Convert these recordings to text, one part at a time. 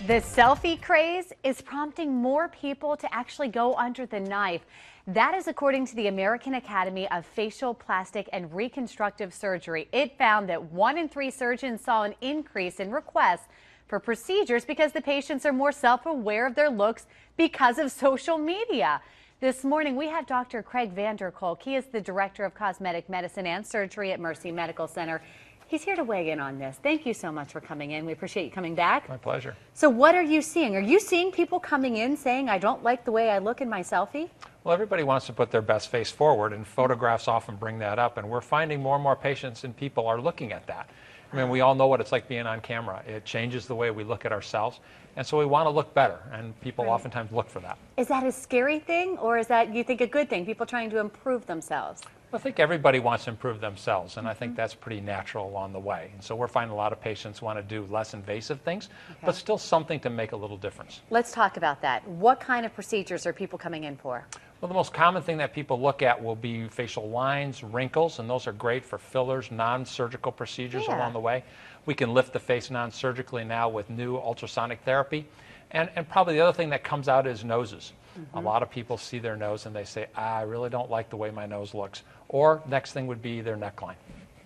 The selfie craze is prompting more people to actually go under the knife. That is according to the American Academy of Facial, Plastic, and Reconstructive Surgery. It found that 1 in 3 surgeons saw an increase in requests for procedures because the patients are more self-aware of their looks because of social media. This morning, we have Dr. Craig Vanderkolk. He is the Director of Cosmetic Medicine and Surgery at Mercy Medical Center. He's here to weigh in on this. Thank you so much for coming in. We appreciate you coming back. My pleasure. So what are you seeing? Are you seeing people coming in saying, I don't like the way I look in my selfie? Well, everybody wants to put their best face forward, and photographs often bring that up, and we're finding more and more patients and people are looking at that. I mean, we all know what it's like being on camera. It changes the way we look at ourselves, and so we want to look better, and people oftentimes look for that. Is that a scary thing, or is that, you think, a good thing, people trying to improve themselves? I think everybody wants to improve themselves, and I think that's pretty natural along the way. And so we're finding a lot of patients want to do less invasive things, but still something to make a little difference. Let's talk about that. What kind of procedures are people coming in for? Well, the most common thing that people look at will be facial lines, wrinkles, and those are great for fillers, non-surgical procedures along the way. We can lift the face non-surgically now with new ultrasonic therapy. And probably the other thing that comes out is noses. A lot of people see their nose and they say, I really don't like the way my nose looks. Or next thing would be their neckline.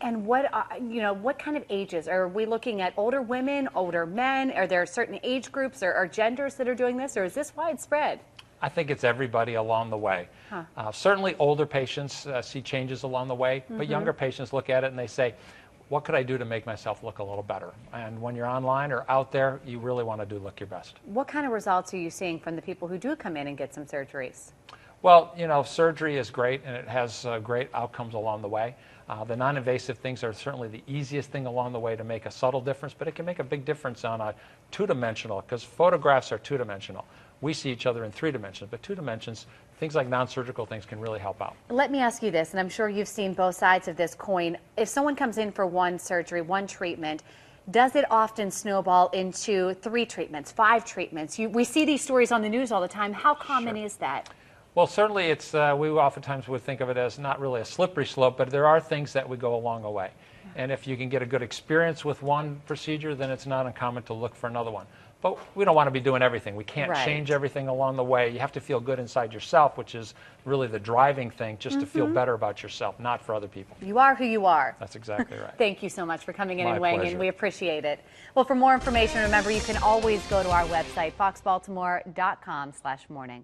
And what kind of ages? Are we looking at older women, older men? Are there certain age groups or genders that are doing this, or is this widespread? I think it's everybody along the way. Certainly older patients see changes along the way, but younger patients look at it and they say, what could I do to make myself look a little better? And when you're online or out there, you really want to look your best. What kind of results are you seeing from the people who do come in and get some surgeries? Well, you know, surgery is great and it has great outcomes along the way. The non-invasive things are certainly the easiest thing along the way to make a subtle difference, but it can make a big difference on a two-dimensional, because photographs are two-dimensional. We see each other in 3 dimensions, but 2 dimensions, things like non-surgical things can really help out. Let me ask you this, and I'm sure you've seen both sides of this coin. If someone comes in for one surgery, one treatment, does it often snowball into 3 treatments, 5 treatments? We see these stories on the news all the time. How common is that? Well, certainly it's, we oftentimes would think of it as not really a slippery slope, but there are things that would go along the way. And if you can get a good experience with one procedure, then it's not uncommon to look for another one. But we don't want to be doing everything. We can't change everything along the way. You have to feel good inside yourself, which is really the driving thing, just to feel better about yourself, not for other people. You are who you are. That's exactly right. Thank you so much for coming in and weighing in. pleasure. We appreciate it. Well, for more information, remember, you can always go to our website, foxbaltimore.com/morning.